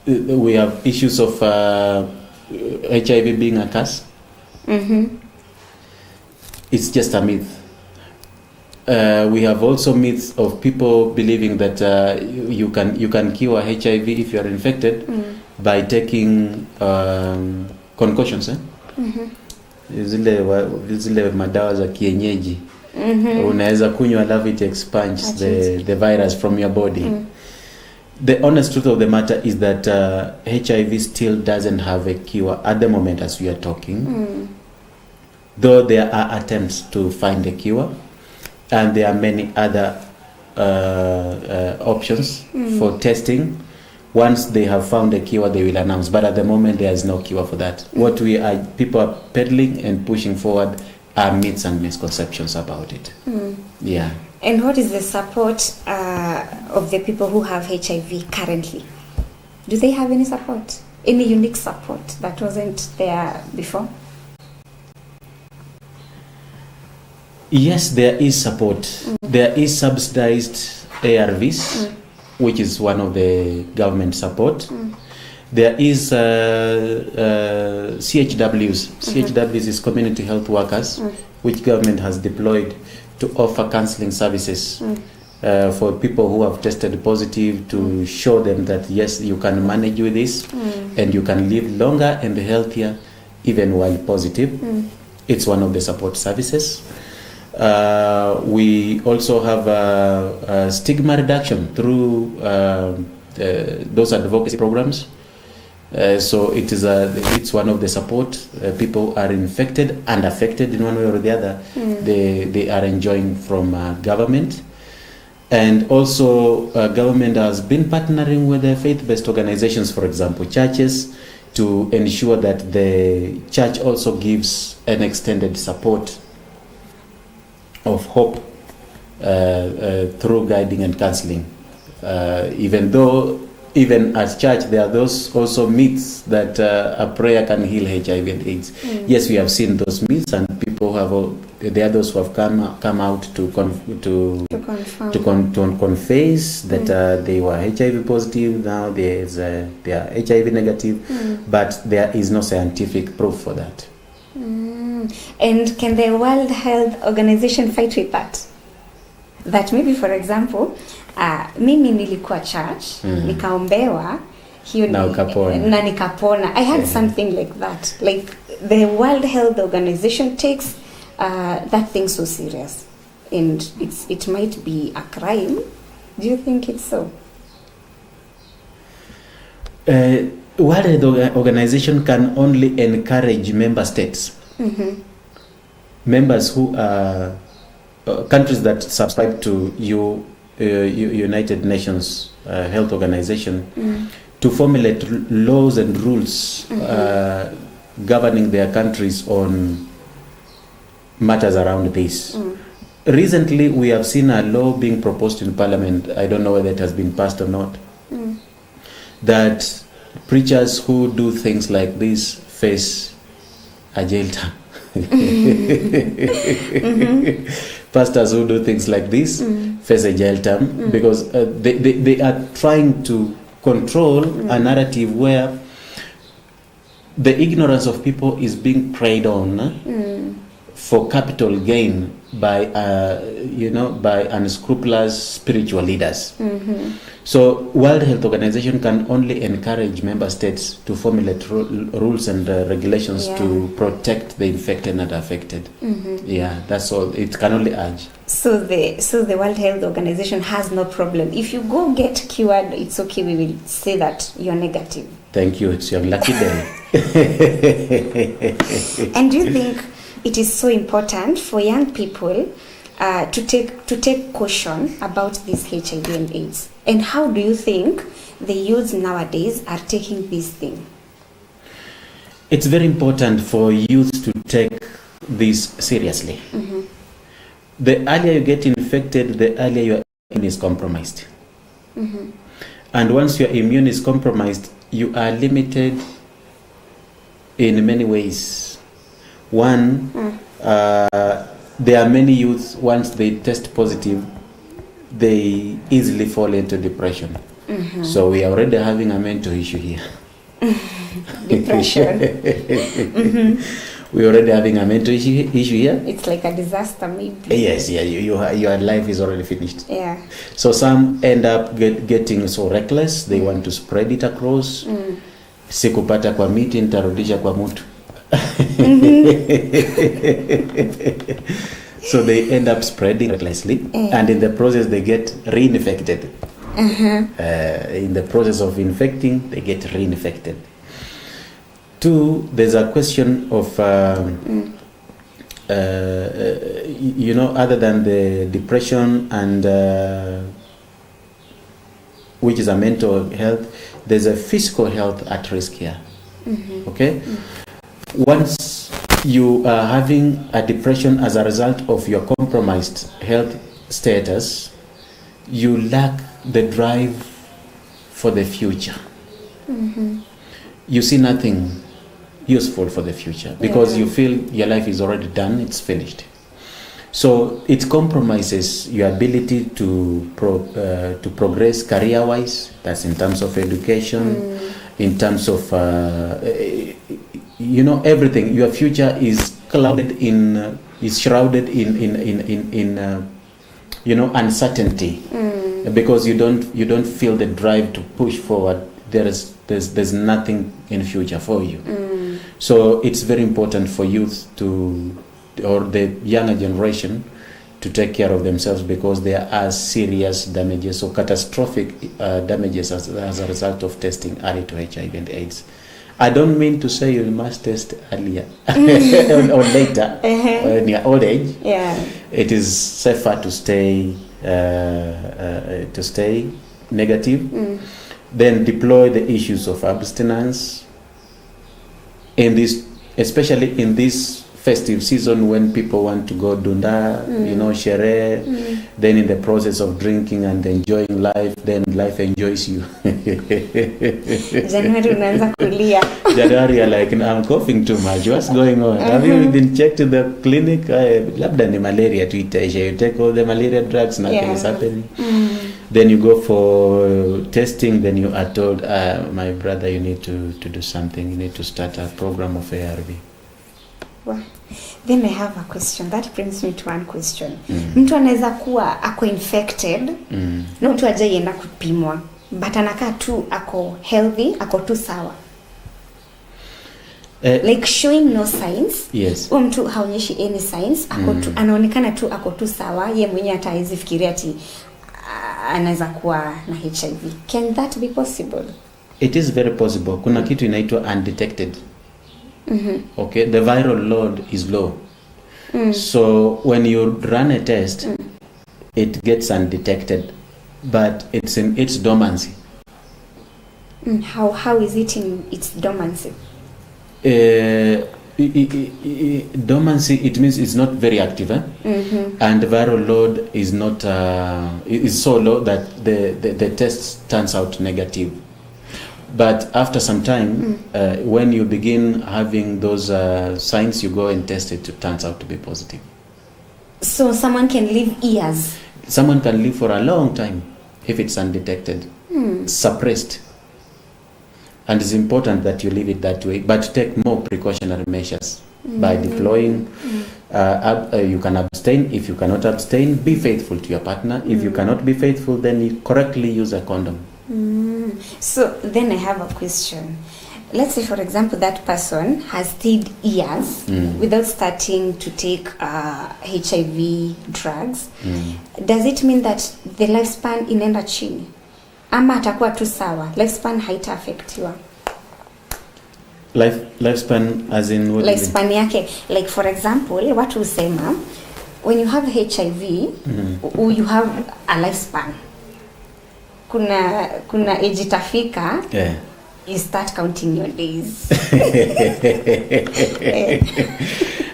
We have issues of HIV being a curse. It's just a myth. We have also myths of people believing that you can cure HIV if you are infected by taking concussions. Zile madawa za kienyeji. Unaweza kunywa alafu it expunges the virus from your body. The honest truth of the matter is that HIV still doesn't have a cure at the moment as we are talking. Though there are attempts to find a cure. And there are many other options for testing. Once they have found a cure, they will announce. But at the moment, there is no cure for that. What people are peddling and pushing forward are myths and misconceptions about it. Yeah. And what is the support of the people who have HIV currently? Do they have any support? Any unique support that wasn't there before? Yes, there is support. There is subsidized ARVs, which is one of the government support. There is CHWs. CHWs is community health workers, which government has deployed to offer counseling services for people who have tested positive, to show them that yes, you can manage with this and you can live longer and healthier even while positive. It's one of the support services. We also have stigma reduction through those advocacy programs. So it's one of the support. People are infected and affected in one way or the other. They are enjoying from government. And also government has been partnering with the faith-based organizations, for example, churches, to ensure that the church also gives an extended support of hope through guiding and counseling. Even as church, there are those also myths that a prayer can heal HIV and AIDS. Yes, we have seen those myths, and people there are those who have come out to confess that they were HIV positive. Now they are HIV negative, but there is no scientific proof for that. And can the World Health Organization fight with that? That maybe, for example, mimi nilikuwa church, nikaombewa hiyo na nikapona. I had something like that. Like the World Health Organization takes that thing so serious, and it might be a crime. Do you think it's so? World Health Organization can only encourage member states, members who are countries that subscribe to United Nations Health Organization, to formulate laws and rules governing their countries on matters around this. Recently, we have seen a law being proposed in Parliament. I don't know whether it has been passed or not. That preachers who do things like this face a jail term. Pastors who do things like this face a jail term because they are trying to control a narrative where the ignorance of people is being preyed on for capital gain by by unscrupulous spiritual leaders. So World Health Organization can only encourage member states to formulate rules and regulations to protect the infected and affected. Yeah, that's all. It can only urge. So the World Health Organization has no problem. If you go get cured, it's okay. We will say that you're negative. Thank you. It's your lucky day. And do you think it is so important for young people to take caution about this HIV and AIDS? And how do you think the youth nowadays are taking this thing? It's very important for youth to take this seriously. The earlier you get infected, the earlier your immune is compromised. And once your immune is compromised, you are limited in many ways. One, there are many youths, once they test positive, they easily fall into depression. So we are already having a mental issue here. Depression. We're already having a mental issue here. It's like a disaster, maybe. Yes, yeah, your life is already finished. Yeah. So some end up getting so reckless, they want to spread it across. Sikupata kwa miti, nitarudisha kwa mtu. So they end up spreading recklessly, and in the process they get reinfected. In the process of infecting, they get reinfected. Two, there's a question of other than the depression and which is a mental health, there's a physical health at risk here. Okay. Once you are having a depression as a result of your compromised health status, you lack the drive for the future. You see nothing useful for the future because you feel your life is already done, it's finished. So it compromises your ability to progress career-wise, that's in terms of education, in terms of everything. Your future is clouded in is shrouded in uncertainty, because you don't feel the drive to push forward. There's nothing in future for you. So it's very important for youth or the younger generation to take care of themselves, because there are serious damages or catastrophic damages as a result of testing early to HIV and AIDS. I don't mean to say you must test earlier or later or in your old age. Yeah. It is safer to stay negative. Then deploy the issues of abstinence especially in this festive season when people want to go dunda, sherehe, then in the process of drinking and enjoying life, then life enjoys you. January unaanza kulia. January you're like, I'm coughing too much. What's going on? Have you been checked to the clinic? Labda ni malaria tu itaisha. You take all the malaria drugs, nothing is happening. Then you go for testing, then you are told, my brother, you need to do something. You need to start a program of ARV. Well, then I have a question. That brings me to one question. Mtu anaweza kuwa ako infected, na mtu hajaienda kupimwa, but anakaa tu ako healthy, ako tu sawa. Like showing no signs. Yes. Mtu haonyeshi any signs, ako tu anaonekana tu ako tu sawa, yeye mwenyewe hata hawezi fikiria ati anaweza kuwa na HIV. Can that be possible? It is very possible. Kuna kitu inaitwa undetected. Okay, the viral load is low. So when you run a test, it gets undetected, but it's in its dormancy. How is it in its dormancy? Dormancy, it means it's not very active, and the viral load is not is so low that the test turns out negative. But after some time, when you begin having those signs, you go and test it. It turns out to be positive. So someone can live years. Someone can live for a long time if it's undetected, suppressed. And it's important that you leave it that way, but take more precautionary measures by deploying. You can abstain. If you cannot abstain, be faithful to your partner. If you cannot be faithful, then you correctly use a condom. So then I have a question. Let's say, for example, that person has stayed years without starting to take HIV drugs. Does it mean that the lifespan inaenda chini? Ama atakuwa tu sawa? Lifespan haita affectiwa? Lifespan as in what? Lifespan yake. Like for example, watu husema, when you have HIV, you have a lifespan. Kuna age itafika, you start counting your days.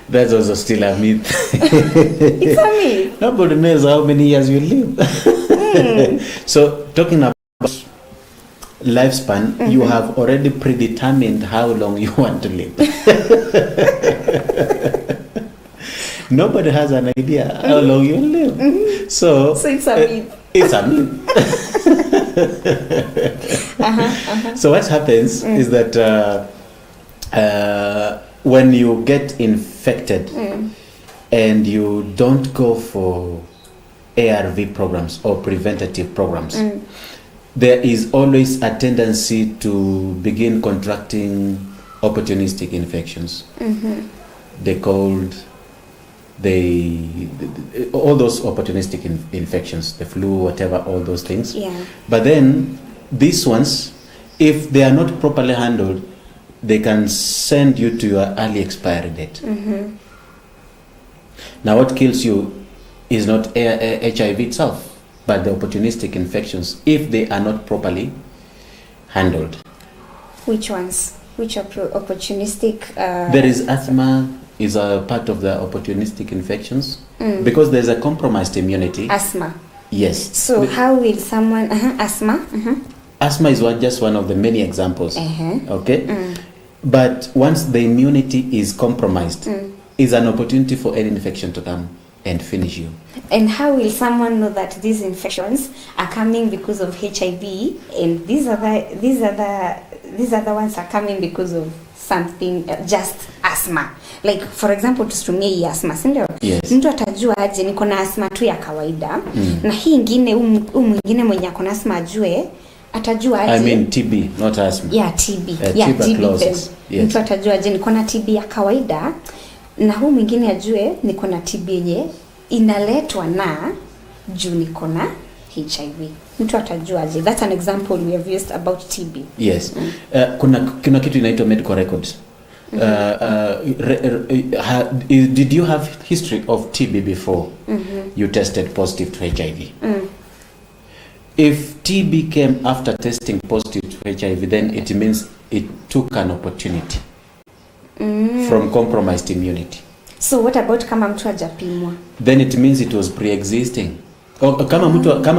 That's also still a myth. It's a myth. Nobody knows how many years you live. So talking about lifespan, you have already predetermined how long you want to live. Nobody has an idea how long you live. So it's a myth. It's a myth. So what happens is that when you get infected and you don't go for ARV programs or preventative programs, there is always a tendency to begin contracting opportunistic infections. They called all those opportunistic infections, the flu, whatever, all those things. Yeah. But then these ones, if they are not properly handled, they can send you to your early expiry date. Now what kills you is not HIV itself, but the opportunistic infections, if they are not properly handled. Which ones? Which opportunistic? There is asthma, is a part of the opportunistic infections, because there's a compromised immunity. Asthma. Yes. So how will someone asthma? Asthma is just one of the many examples. Okay. But once the immunity is compromised, is an opportunity for any infection to come and finish you. And how will someone know that these infections are coming because of HIV and these are the these other ones are coming because of something, just asthma. Like for example, tusitumie hii asthma, si ndio? Yes. Mtu atajua aje niko na asthma tu ya kawaida, na hii ingine mwingine mwenye akona asthma ajue, atajua aje. I mean TB, not asthma. Yeah, TB. Yeah, TB. Yes. Mtu atajua aje niko na TB ya kawaida, na huu mwingine ajue niko na TB yenye inaletwa na juu niko na HIV. Mtu atajua aje. That's an example we have used about TB. Yes. Kuna kitu inaitwa medical records. Did you have history of TB before you tested positive to HIV? If TB came after testing positive to HIV, then it means it took an opportunity from compromised immunity. So what about kama mtu hajapimwa? Then it means it was pre-existing. Kama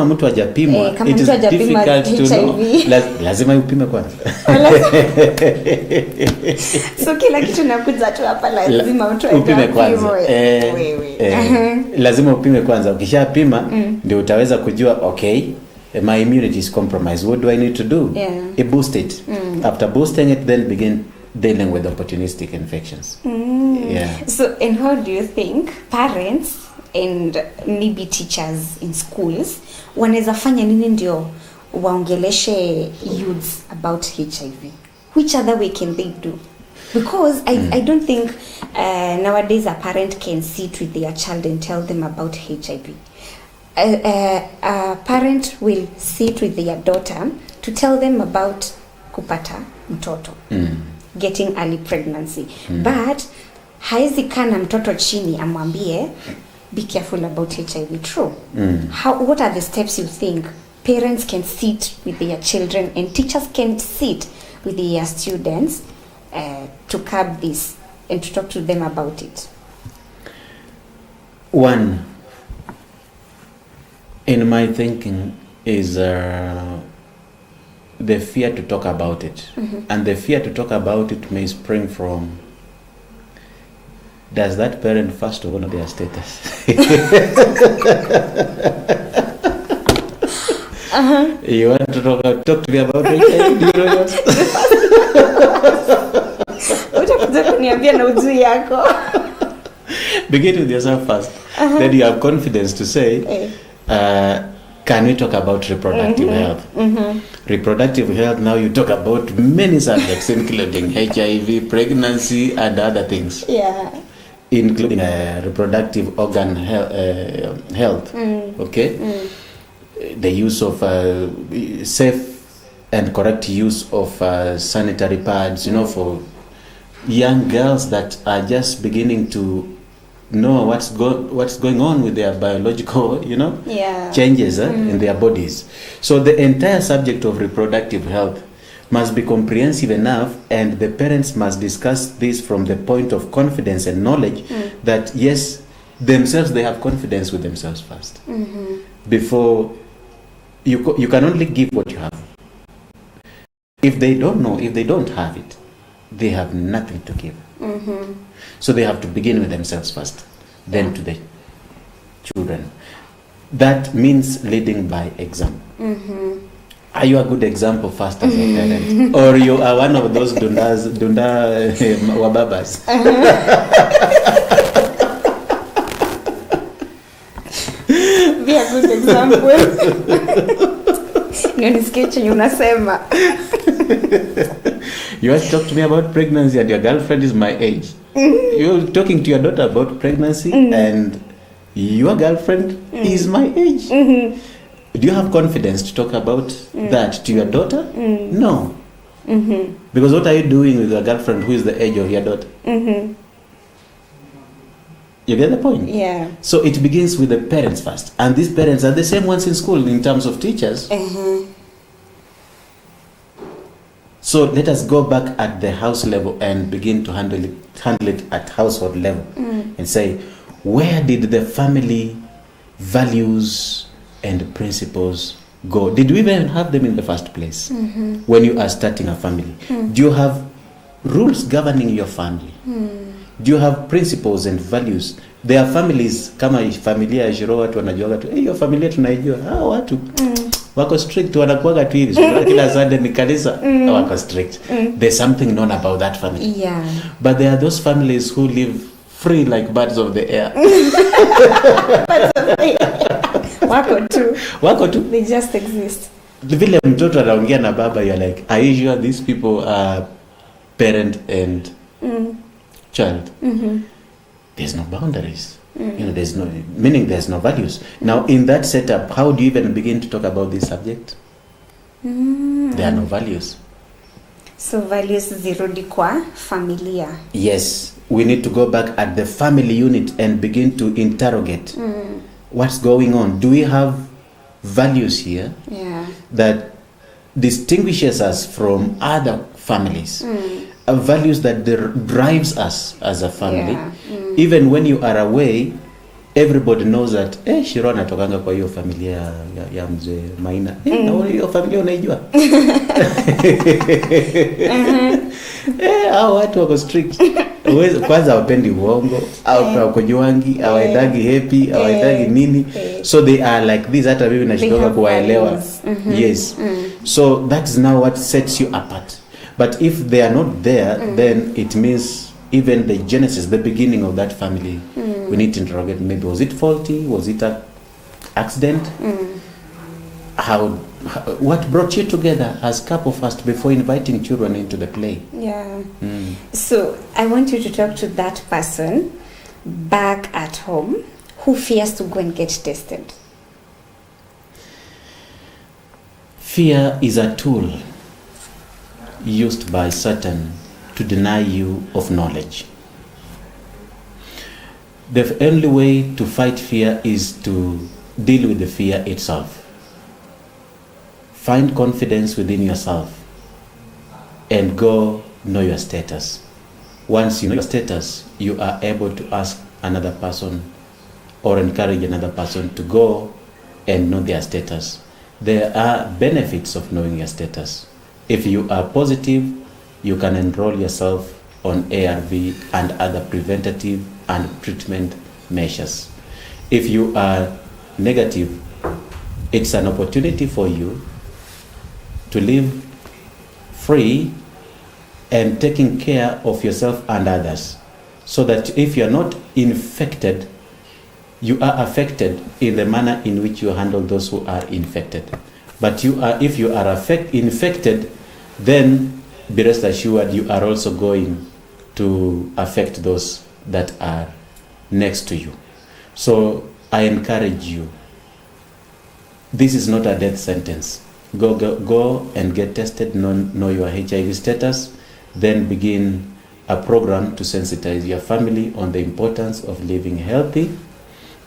mtu hajapimwa, it is hajapimwa difficult to know. Lazima upime kwanza. So kila kitu nakuja tu hapa lazima mtu upime kwanza. Lazima upime kwanza. Ukishapima ndio utaweza kujua okay, my immunity is compromised. What do I need to do? Boost it. After boosting it, then begin dealing with opportunistic infections. So, and how do you think parents and maybe teachers in schools wanaweza fanya nini ndio waongeleshe youths about HIV? Which other way can they do? Because I don't think nowadays a parent can sit with their child and tell them about HIV. A parent will sit with their daughter to tell them about kupata mtoto, getting early pregnancy. But haizi kana mtoto chini amwambie be careful about HIV. True. What are the steps you think parents can sit with their children and teachers can sit with their students to curb this and to talk to them about it? One, in my thinking, is the fear to talk about it. And the fear to talk about it may spring from, does that parent first of all know their status? You want to talk to me about it? Do you know yours? Begin with yourself first. Then you have confidence to say, can we talk about reproductive health? Reproductive health, now you talk about many subjects, including HIV, pregnancy, and other things. Including reproductive organ health. Okay? The use of safe and correct use of sanitary pads, for young girls that are just beginning to know what's going on with their biological, changes in their bodies. So the entire subject of reproductive health must be comprehensive enough, and the parents must discuss this from the point of confidence and knowledge that yes, themselves, they have confidence with themselves first. Before you can only give what you have. If they don't know, if they don't have it, they have nothing to give. So they have to begin with themselves first, then to the children. That means leading by example. Are you a good example first as a parent? Or you are one of those dunda wababas? Be a good example. Ndio nisikie chenye unasema. You want to talk to me about pregnancy and your girlfriend is my age. You're talking to your daughter about pregnancy and your girlfriend is my age. Do you have confidence to talk about that to your daughter? No. Because what are you doing with your girlfriend who is the age of your daughter? You get the point? Yeah. So it begins with the parents first. And these parents are the same ones in school in terms of teachers. So let us go back at the house level and begin to handle it at household level and say, where did the family values and principles go? Did we even have them in the first place? When you are starting a family, do you have rules governing your family? Do you have principles and values? There are families, kama familia ya Jiro watu wanajuaga tu, hiyo familia tunaijua, hao watu wako strict, wanakuwaga tu hivi. Kila Sunday ni kanisa, wako strict. There's something known about that family. Yeah. But there are those families who live free like birds of the air. Wako tu. They just exist. Vile mtoto anaongea na baba, you're like, are you sure these people are parent and child? There's no boundaries. You know, there's no meaning, there's no values. Now in that setup, how do you even begin to talk about this subject? There are no values. So values zirudi kwa familia. Yes, we need to go back at the family unit and begin to interrogate what's going on. Do we have values here that distinguishes us from other families? Values that drives us as a family. Even when you are away, everybody knows that Shiro anatokanga kwa hiyo familia ya mzee Maina. Na hiyo familia unaijua. Hao watu wako strict. Kwanza wapendi uongo, au kujuangi, hawaendagi happy, hawaendagi nini. So they are like this, hata mimi nashindwa kuwaelewa. Yes. So that's now what sets you apart. But if they are not there, then it means even the genesis, the beginning of that family, we need to interrogate. Maybe was it faulty? Was it an accident? What brought you together as couple first before inviting children into the play? Yeah. So I want you to talk to that person back at home who fears to go and get tested. Fear is a tool used by Satan to deny you of knowledge. The only way to fight fear is to deal with the fear itself. Find confidence within yourself and go know your status. Once you know your status, you are able to ask another person or encourage another person to go and know their status. There are benefits of knowing your status. If you are positive, you can enroll yourself on ARV and other preventative and treatment measures. If you are negative, it's an opportunity for you to live free and taking care of yourself and others, so that if you're not infected, you are affected in the manner in which you handle those who are infected. But if you are infected, then be rest assured you are also going to affect those that are next to you. So I encourage you, this is not a death sentence. Go and get tested, know your HIV status, then begin a program to sensitize your family on the importance of living healthy.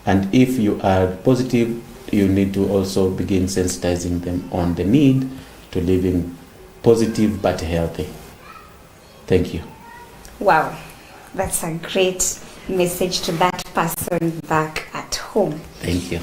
And if you are positive, you need to also begin sensitizing them on the need to living positive but healthy. Thank you. Wow, that's a great message to that person back at home. Thank you.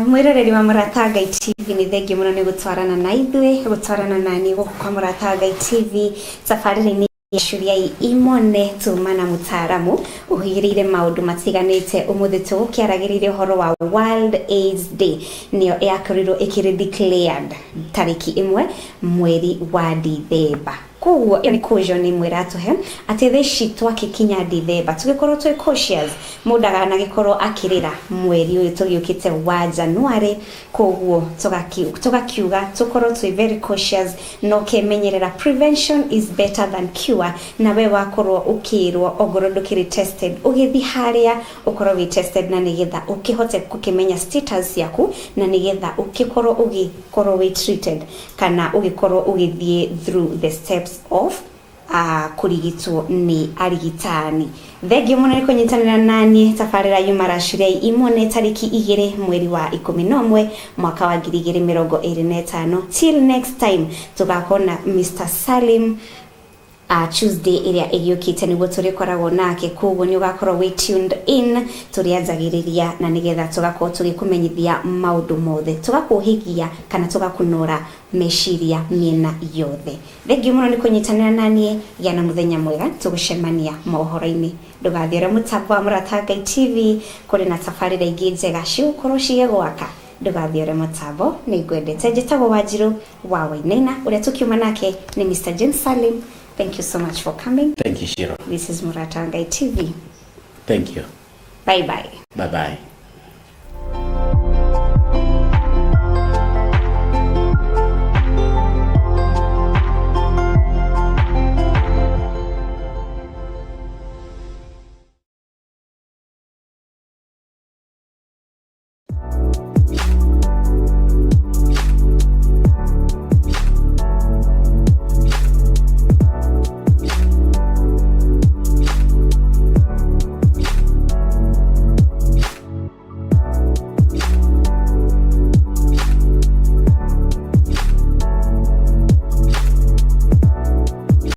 Mwiroreri wa Muratagai TV ni thengi muno ni gutwarana na ithui, gutwarana nani kwa Muratagai TV. Safari Shuria imone tumana mutaramu uhirire maundu matiganite umuthi tukiaragirire horo wa World AIDS Day niyo yakorirwo ikiri declared tariki 1 mweri wa Dithemba. Kuo yani kujo ni mwiratuhe ati thici twakikinya Dithemba tugikorwo twi cautious mudaga na gikorwo akirira mweri uyu tugiukite wa January. Kuo tugakiuga tukorwo twi very cautious no kemenyerera prevention is better than cure. Na we wakorwo ukirwo ogoro ndukiri tested ugithi haria ukorwo wi tested na nigetha ukihote kukimenya status yaku na nigetha ukikorwo ugikorwo wi treated kana ugikorwo ugithie through the steps of kurigitwo ni arigitani. Thengio muno ni kunyitanira nani tafarira yumara Shuria imone tariki 2 mweri wa 11 mwaka wa 2025. Till next time tugakona Mr. Salim Tuesday iria igiukite niguo turikoragwo nake. Kuguo ni ugakorwo we tuned in turianzagiriria na nigetha tugakorwo tugikumenyithia maundu mothe tugakuhigia kana tugakunora meshiria miena yothe. Thengio muno ni kunyitanira nani yana muthenya mwega tugucemania mohoro-ini. Ndugathiire mutambo wa Muratagai TV kuri na tafarira ingi njega ciukorwo ciegwaka ndugathiore mutambo ni ngwendete njitagwo Wanjiru wa Wainaina uria tukiuma nake ni Mr. James Salim. Thank you so much for coming. Thank you, Shiro. This is Murata wa Ngai TV. Thank you. Bye bye. Bye bye.